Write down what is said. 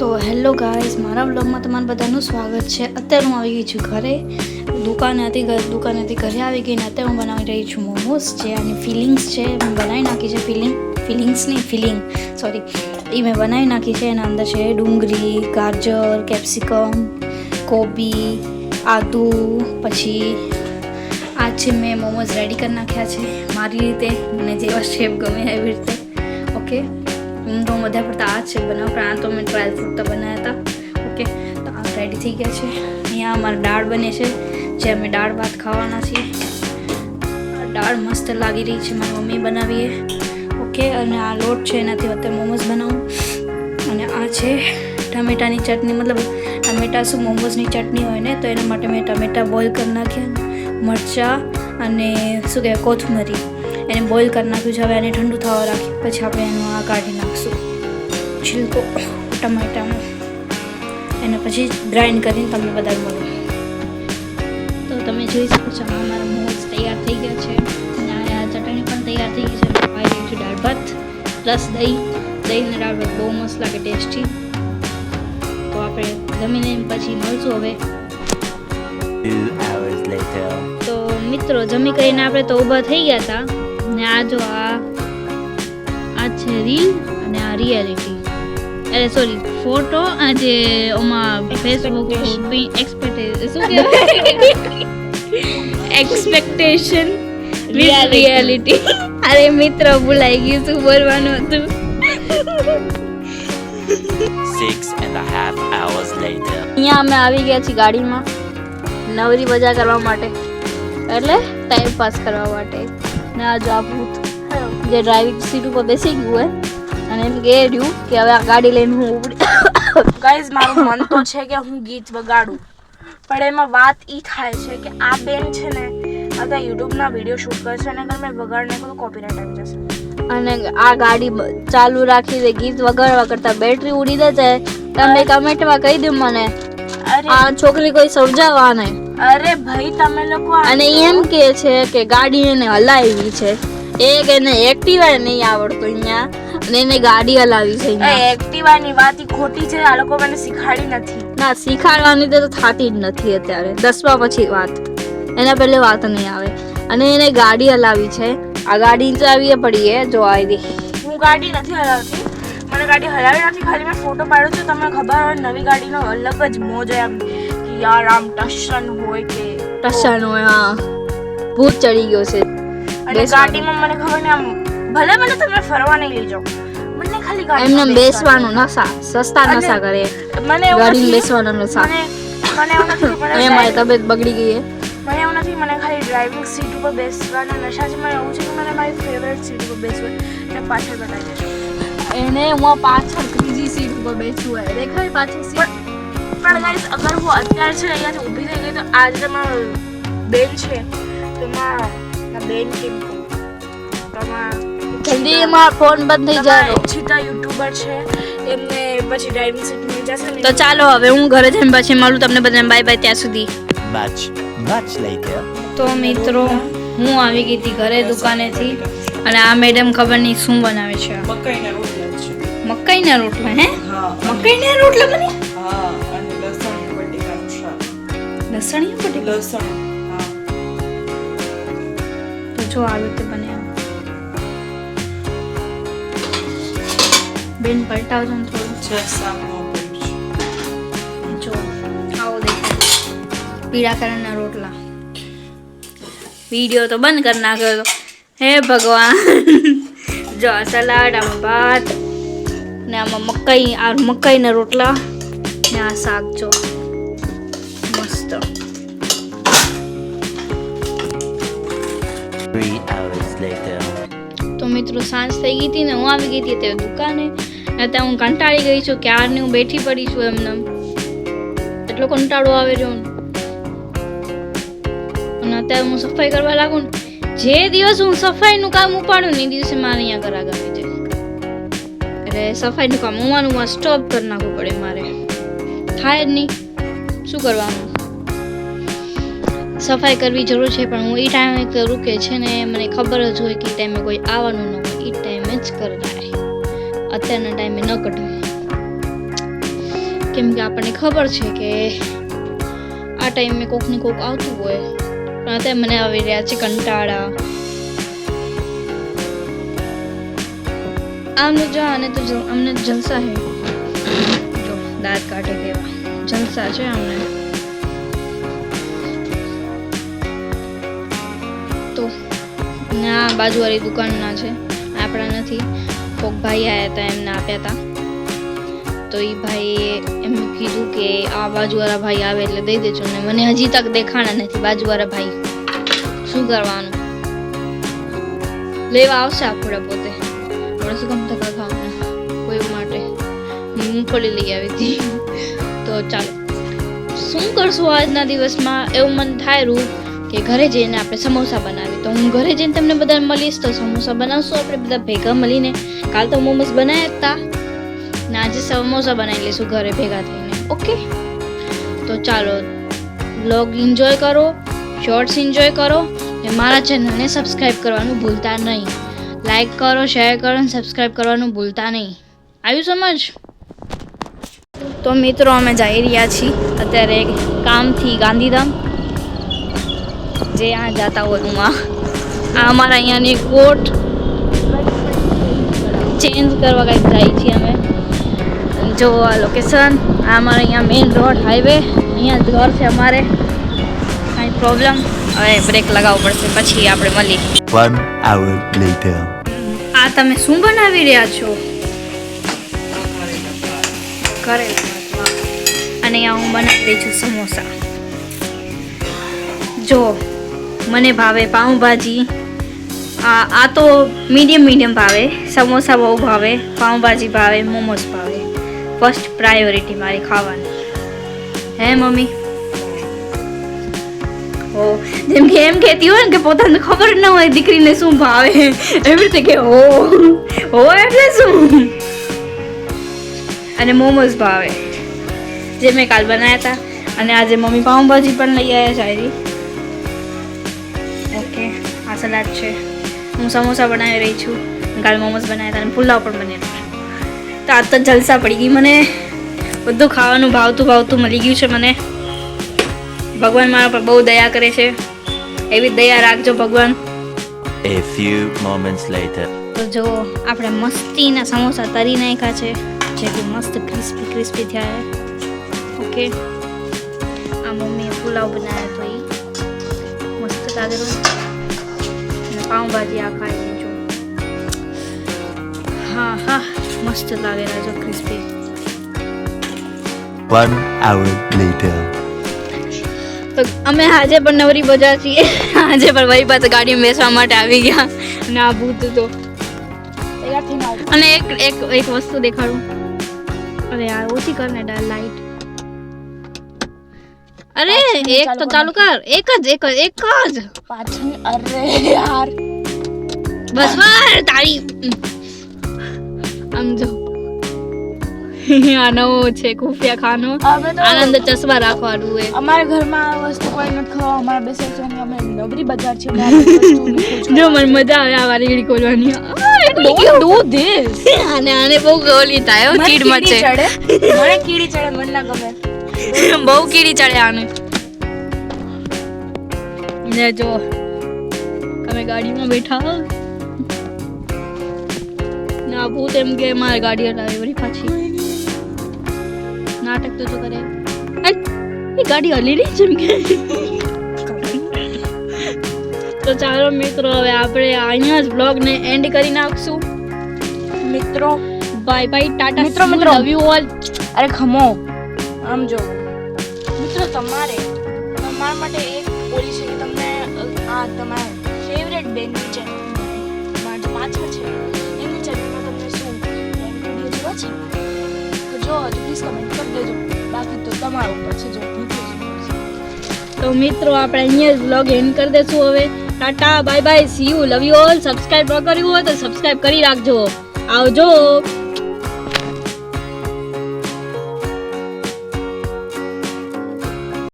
તો hello guys, મારા વ્લોગમાં તમારું બધાનું સ્વાગત છે. અત્યારે હું આવી ગઈ છું ઘરે. દુકાનેથી ઘરે આવી ગઈ ને અત્યારે હું બનાવી રહી છું મોમોસ. જે આની ફિલિંગ્સ છે મેં બનાવી નાખી છે. ફિલિંગ એ મેં બનાવી નાખી છે. એના અંદર છે ડુંગળી, ગાજર, કેપ્સિકમ, કોબી, આદુ. પછી આ છે મેં મોમોઝ રેડી કરી નાખ્યા છે મારી રીતે, મને જેવા શેપ ગમે એવી રીતે. ઓકે, તો વધારે પડતા આ છે બનાવ, પણ આ તો મેં ટ્રાયલ ફ્રૂટ બનાવ્યા હતા. ઓકે, તો આ રેડી થઈ ગયા છે. અહીંયા અમારી દાળ બને છે, જે અમે દાળ ભાત ખાવાના છીએ. દાળ મસ્ત લાગી રહી છે, મારી મમ્મી બનાવીએ. ઓકે, અને આ લોટ છે એનાથી અત્યારે મોમોઝ બનાવું. અને આ છે ટમેટાની ચટણી, મતલબ ટમેટા શું મોમોઝની ચટણી હોય ને, તો એના માટે મેં ટમેટા બોઇલ કરી નાખ્યા, મરચાં અને શું કહેવાય કોથમરી એને બોઇલ કરી નાખ્યું છે. હવે એને ઠંડુ થવા રાખ્યું, પછી આપણે એનું આ કાઢી નાખીશું છિલકો ટમેટાનો. એને પછી ગ્રાઇન્ડ કરીને તમને બધા મળો. તો તમે જોઈ શકો છો અમારા મોમોઝ તૈયાર થઈ ગયા છે. અને આ ચટણી પણ તૈયાર થઈ ગઈ છે. ખાઈ રહી છું દાળ ભાત પ્લસ દહીં અને દાળ ભાત બહુ મસ્ત લાગે, ટેસ્ટી. તો આપણે જમીને પછી મળશું હવે. 2 hours later. તો મિત્રો જમી કરીને આપણે તો ઊભા થઈ ગયા હતા. ને આ જો આ છે રીલ અને આ રિયાલિટી, અરે સોરી ફોટો. આ જે ઓમાં ફેસબુક એક્સપેક્ટેશન વિથ રિયાલિટી. અરે મિત્ર ભૂલાઈ ગયું શું બોલવાનું હતું. 6.5 hours later. અહીંયા અમે આવી ગયા છીએ ગાડીમાં નવરી મજા કરવા માટે, એટલે ટાઈમ પાસ કરવા માટે. ને આ જો આ ભૂત જે ડ્રાઇવિંગ સીટ ઉપર બેસી ગયું હોય અને એમ કહે રહ્યું કે હવે આ ગાડી લઈને હું ઉપડી. ગાઈઝ, મારું મન તો છે કે હું ગીત વગાડું, પણ એમાં વાત ઈ થાય છે કે આ બેન છે ને અત્યારે યુટ્યુબના વિડીયો શૂટ કરશે અને અગર મેં વગાડને તો કોપીરાઇટ આવી જશે. અને આ ગાડી ચાલુ રાખી ગીત વગાડવા કરતા બેટરી ઉડી જાય. તમે કમેન્ટમાં કહી દો મને, આ છોકરી કોઈ સમજાવવા નહીં. અરે ભાઈ તમે લોકો અને એમ કે છે કે ગાડી એને હલાવી છે, એક એને એક્ટિવા નહીં આવડતો અહીંયા, અને એને ગાડી હલાવી છે અહીંયા. એક્ટિવાની વાત ઈ ખોટી છે, આ લોકો મને શીખાડી નથી. ના, શીખાડવાની તો થતી જ નથી અત્યારે, 10મા પછી વાત, એના પહેલે વાત નહીં આવે. અને એને ગાડી હલાવી છે. આ ગાડી ચાવીએ પડીએ જો આવી. હું ગાડી નથી હલાવતી, મને ગાડી હલાવી નથી, ખાલી મેં ફોટો પાડ્યો છે. તમને ખબર હોય નવી ગાડીનો અલગ જ મોજ હોય, આમ કે યાર આમ ટશન હોય કે ટશન હોય. હા, ભૂત ચડી ગયો છે. અને ગાડીમાં મને ખબર ને આમ ભલે મને તમે ફરવા નહીં લઈ જાઓ, મને ખાલી ગાડીમાં એમને બેસવાનું નશા, સસ્તા નશા કરે. મને એવું ગાડીમાં બેસવાનો નશા. મને એવું નથી, એ મારી તબિયત બગડી ગઈ છે. મને એવું નથી, મને ખાલી ડ્રાઇવિંગ સીટ ઉપર બેસવાના નશા છે. મને એવું છે કે મને મારી ફેવરેટ સીટ ઉપર બેસવું અને પાછળ બતાવી દેજો. એને હું પાછળ ત્રીજી સીટ ઉપર બેસવું હોય, દેખાય પાછળ સીટ. પણ ગાઈસ, અગર હું અત્યારે છે અહીંયાથી ઊભી થઈ ગઈ તો આજે મારો બેન છે, તો મારા બેન કેમ કહું, જલ્દી એમાં ફોન બંધ થઈ જાય. છીતા યુટ્યુબર છે, એમને પછી ડ્રાઇવિંગ સીટ મળી જશે ને. તો ચાલો હવે હું ઘરે જઈને પછી મળું તમને બધાને. બાય બાય ત્યાં સુધી. Much later. તો મિત્રો હું આવી ગઈ હતી ઘરે દુકાનેથી, અને આ મેડમ ખબર નહીં શું બનાવે છે. મકાઈના રોટલા છે. મકાઈના રોટલા? હે, હા. મકાઈના રોટલા બને? હા, અને લસણ બટેકાનું શાક. લસણીયા બટેકા? લસણ. હા. તો જો આવી રીતે બને. બેન પલટાવજો ને થોડું. છે શાકનું પેટ છે. જો આવો દેખાય પીળા કલરના રોટલા. વિડીયો તો બંધ કરી નાખ્યો તો. હે ભગવાન. જો આ સલાડ, આમાં ભાત ને આમાં મકાઈના રોટલા ને આ શાક જો મસ્ત. 3 hours later. તો મિત્રો સાંજ થઈ ગઈ હતી ને હું આવી ગઈ હતી તે દુકાને. અત્યારે હું કંટાળી ગઈ છું, ક્યારની હું બેઠી પડી છું એમને. એટલો કંટાળો આવે રહ્યો ને. અને અત્યારે હું સફાઈ કરવા લાગુ ને, જે દિવસ હું સફાઈનું કામ ઉપાડું ને એ દિવસે મારે અહીંયા ઘર આગળ આવી જાય. એટલે સફાઈનું કામ હું સ્ટોપ કરી નાખવું પડે મારે. થાય જ નહીં, શું કરવાનું. સફાઈ કરવી જરૂર છે, પણ હું એ ટાઈમે કરું કે છે ને મને ખબર જ હોય કે એ ટાઈમે કોઈ આવવાનું ન હોય, એ ટાઈમે જ કરાય. અત્યારના ટાઈમે ન કઢાય. કેમ કે આપણને ખબર છે કે આ ટાઈમે કોક ને કોક આવતું હોય, પણ અત્યારે મને આવી રહ્યા છે કંટાળા. આમને જો આને તો અમને જલસા હે, જો દાંત કાઢે કેવા જલસા છે અમને. તો ના બાજુવાળી દુકાનના છે, આપણા નથી. કોક ભાઈ આવ્યા હતા, એમને આપ્યા હતા. તો એ ભાઈએ એમ કીધું કે આ બાજુવાળા ભાઈ આવે એટલે દઈ દેજો, ને મને હજી તક દેખાણા નથી બાજુવાળા ભાઈ. શું કરવાનું, લેવા આવશે આપણે પોતે. આપણે શું કામ ધક્કા ખાવાના કોઈ માટે. મૂંગફળી લઈ આવી હતી. તો ચાલો શું કરશું આજના દિવસમાં, એવું મન થાય રૂ કે ઘરે જઈને આપણે સમોસા બનાવીએ. તો હું ઘરે જઈને તમને બધા મળીશ, તો સમોસા બનાવશું આપણે બધા ભેગા મળીને. કાલ તો મોમોસ બનાવ્યા હતા ને આજે સમોસા બનાવી લઈશું ઘરે ભેગા થઈને. ઓકે, તો ચાલો વ્લોગ એન્જોય કરો, શોર્ટ્સ એન્જોય કરો, ને મારા ચેનલને સબસ્ક્રાઈબ કરવાનું ભૂલતા નહીં. લાઈક કરો, શેર કરો અને સબસ્ક્રાઈબ કરવાનું ભૂલતા નહીં. આવ્યું સમજ? તો મિત્રો અમે જઈ રહ્યા છીએ અત્યારે કામથી ગાંધીધામ, જે આ જતા હોય હું આ અમારા અહીંયાની કોટ ચેન્જ કરવા કંઈક જાય છીએ અમે. જો આ લોકેશન, આ અમારા અહીંયા મેઇન રોડ હાઈવે, અહીંયા જ ઘર છે અમારે. કાંઈ પ્રોબ્લેમ, હવે બ્રેક લગાવવું પડશે, પછી આપણે મળીએ. 1 hour later. આ તમે શું બનાવી રહ્યા છો? કરેલા. અને અહીંયા હું બનાવી રહી છું સમોસા. જો મને ભાવે પાઉંભાજી, આ તો મીડિયમ ભાવે. સમોસા બહુ ભાવે, પાઉંભાજી ભાવે, મોમોસ ભાવે. ફર્સ્ટ પ્રાયોરિટી મારી ખાવાની. હે મમ્મી? હો, જેમ કે એમ કહેતી હોય ને કે પોતાને ખબર ન હોય દીકરીને શું ભાવે, એવી રીતે કે હો એટલે શું. અને મોમોસ ભાવે, જે મેં કાલ બનાવ્યા હતા. અને આજે મમ્મી પાઉંભાજી પણ લઈ આવ્યા શાયરી. ઓકે, આ સલાડ છે. હું સમોસા બનાવી રહી છું, કાલ મોમોસ બનાવ્યા હતા અને પુલાવ પણ બનેલો. તો આજ તો જલસા પડી ગઈ મને. બધું ખાવાનું ભાવતું મળી ગયું છે મને. ભગવાન મારા પર બહુ દયા કરે છે, એવી દયા રાખજો ભગવાન. A few moments later. તો જો આપણે મસ્તીના સમોસા તરી નાખ્યા છે, જેથી મસ્ત ક્રિસ્પી થયા. ઓકે, આ મમ્મીએ પુલાવ બનાવ્યો તો એ મસ્ત લાગેલો. અને પાઉંભાજી આ ખાઈ જો, હા મસ્ત લાગેલા જો ક્રિસ્પી. 1 hour later. તો અમે આજે પણ નવરી બજાર છીએ. આજે પણ વળી પાસે ગાડીમાં બેસવા માટે આવી ગયા. અને આ ભૂત તો અને એક વસ્તુ દેખાડું. અરે યાર ઓછી કર ને લાઈટ. અરે એક તો ચાલુ કર. એક જ પાછળ. અરે યાર બસ વાર તારી. આમ જો આ નવો છે ખુફિયા ખાનો. આનંદ ચશ્મા રાખવાનું હોય. અમારા ઘરમાં આ વસ્તુ કોઈ નથી ખાવા. અમારા બે સસરા ને અમે નવરી બજાર છે. જો મને મજા આવે આ વારી ઘડી ખોલવાની. આને બહુ ગોલી થાય, ચીડ મચે. મને કીડી ચડે, મને ના ગમે. બહુ કીડી ચડે આને. ને જો તમે ગાડીમાં બેઠા ના ભૂત એમ કે મારે ગાડી હટાવી વળી પાછી. નાટક તો કરે. એ ગાડી હલી રહી છે એમ કે. તો ચાલો મિત્રો, હવે આપણે અહીંયા જ બ્લોગને એન્ડ કરી નાખશું. મિત્રો બાય બાય, ટાટા. મિત્રો લવ યુ ઓલ. અરે ખમો, આમ જો મિત્રો, તમારા માટે એક બોલી છે કે તમને આ તમારા ફેવરેટ બેન્ડ છે, મારા પાછળ છે, એમની ચેનલમાં તમને શું વિડીયો જોવા છે તો જો પ્લીઝ કમેન્ટ કરી દેજો. બાકી તો તમારા ઉપર છે. જો તો મિત્રો આપણે અહીંયા જ વ્લોગ એન્ડ કરી દેશું હવે. Tata bye bye, C you, love you all. Subscribe ન કર્યું હોય તો સબસ્ક્રાઇબ કરી રાખજો. આવજો.